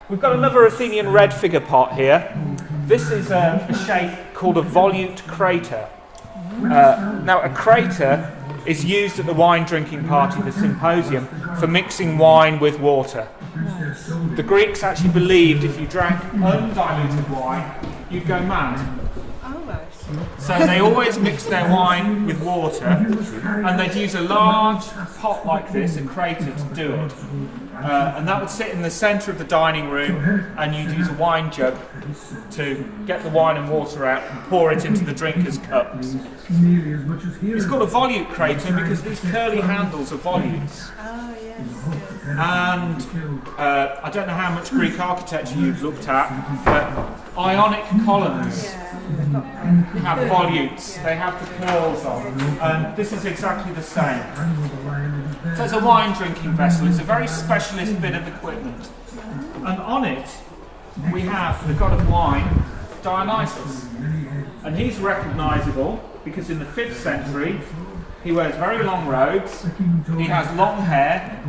We've got another Athenian red figure pot here. This is a shape called a volute crater. Now, a crater is used at the wine drinking party, the symposium, for mixing wine with water. The Greeks actually believed if you drank undiluted wine, you'd go mad. So they always mixed their wine with water, and they'd use a large pot like this, a crater, to do it. And that would sit in the centre of the dining room, and you'd use a wine jug to get the wine and water out and pour it into the drinkers' cups. It's called a volute crater because these curly handles are volutes. And I don't know how much Greek architecture you've looked at, but Ionic columns have volutes. They have the pearls on, and this is exactly the same. So it's a wine drinking vessel. It's a very specialist bit of equipment, and on it we have the god of wine, Dionysus, and he's recognisable because in the 5th century he wears very long robes, he has long hair,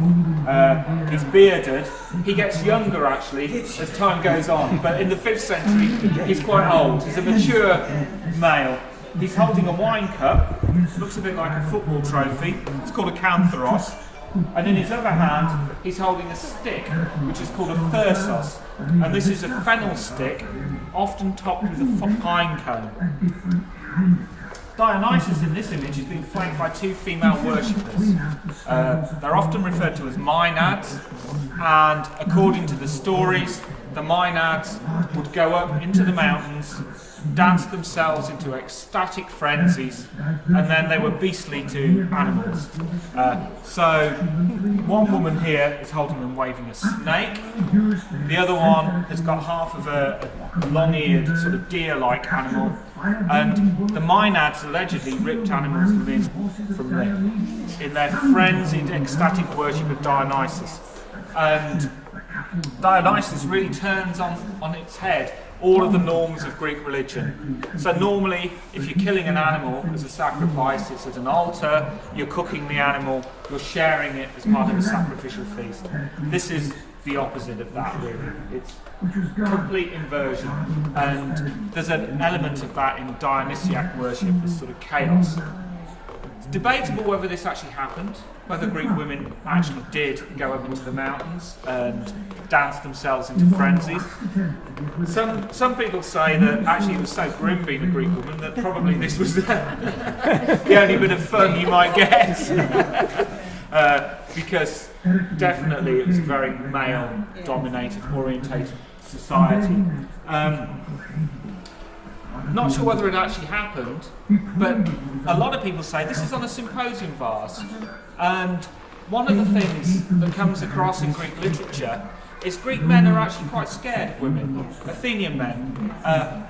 he's bearded, he gets younger actually as time goes on, but in the 5th century he's quite old, he's a mature male. He's holding a wine cup, looks a bit like a football trophy, it's called a cantharos, and in his other hand he's holding a stick which is called a thyrsos, and this is a fennel stick, often topped with a pine cone. Dionysus in this image is being flanked by 2 female worshippers. They're often referred to as Maenads, and according to the stories, the Maenads would go up into the mountains, dance themselves into ecstatic frenzies, and then they were beastly to animals. So one woman here is holding and waving a snake. The other one has got half of a long-eared sort of deer-like animal, and the Maenads allegedly ripped animals limb from limb in their frenzied ecstatic worship of Dionysus. And Dionysus really turns on its head all of the norms of Greek religion. So normally, if you're killing an animal as a sacrifice, it's at an altar, you're cooking the animal, you're sharing it as part of a sacrificial feast. This is the opposite of that, really. It's complete inversion, and there's an element of that in Dionysiac worship, this sort of chaos. It's debatable whether this actually happened, whether Greek women actually did go up into the mountains and dance themselves into frenzies. Some people say that actually it was so grim being a Greek woman that probably this was the only bit of fun you might get. Because definitely it was a very male-dominated, orientated society. Not sure whether it actually happened, but a lot of people say this is on a symposium vase. And one of the things that comes across in Greek literature is Greek men are actually quite scared of women, Athenian men.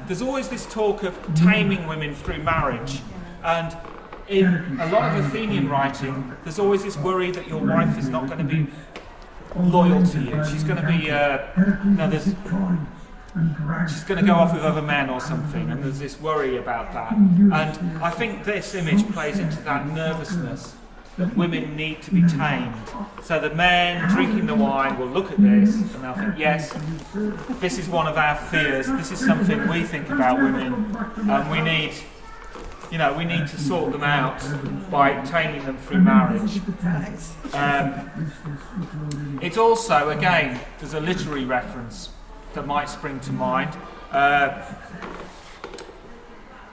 There's always this talk of taming women through marriage, and in a lot of Athenian writing, there's always this worry that your wife is not going to be loyal to you. She's going to be, she's going to go off with other men or something, and there's this worry about that. And I think this image plays into that nervousness that women need to be tamed. So the men drinking the wine will look at this and they'll think, yes, this is one of our fears, this is something we think about women, and we need to sort them out by taming them through marriage. It's also, again, there's a literary reference that might spring to mind.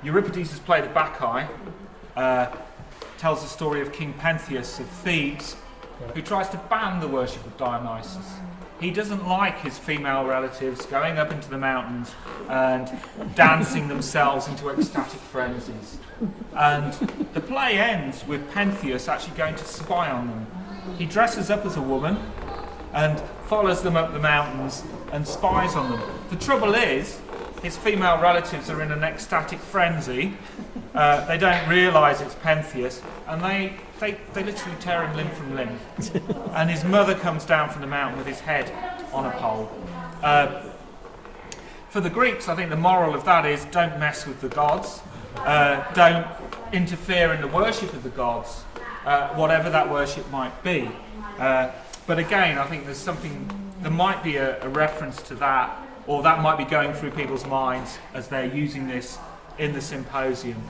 Euripides has played the Bacchae, tells the story of King Pentheus of Thebes, who tries to ban the worship of Dionysus. He doesn't like his female relatives going up into the mountains and dancing themselves into ecstatic frenzies. And the play ends with Pentheus actually going to spy on them. He dresses up as a woman and follows them up the mountains and spies on them. The trouble is, his female relatives are in an ecstatic frenzy. They don't realise it's Pentheus, and they literally tear him limb from limb. And his mother comes down from the mountain with his head on a pole. For the Greeks, I think the moral of that is don't mess with the gods. Don't interfere in the worship of the gods, whatever that worship might be. But again, I think there's something there might be a reference to that, or that might be going through people's minds as they're using this in the symposium.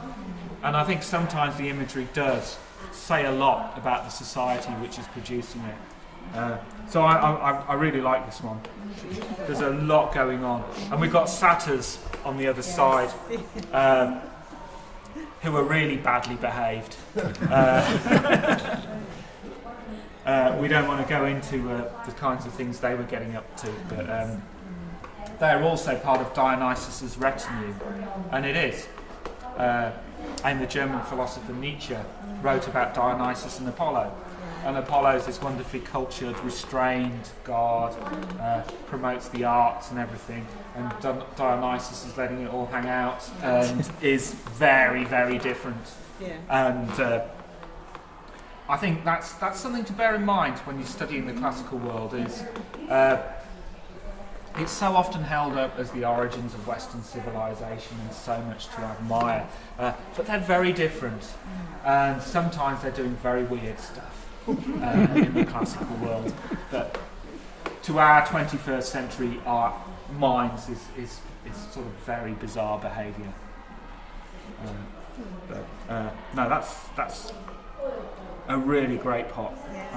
And I think sometimes the imagery does say a lot about the society which is producing it. So I really like this one. There's a lot going on. And we've got satyrs on the other side who are really badly behaved. We don't want to go into the kinds of things they were getting up to, but they're also part of Dionysus's retinue, and it is. And the German philosopher Nietzsche wrote about Dionysus and Apollo. And Apollo is this wonderfully cultured, restrained god, promotes the arts and everything. And Dionysus is letting it all hang out and is very, very different. Yeah. And I think that's something to bear in mind when you're studying the classical world. Is it's so often held up as the origins of Western civilization and so much to admire, but they're very different, and sometimes they're doing very weird stuff in the classical world that to our 21st century art minds is sort of very bizarre behaviour. No, that's a really great pot. Yeah.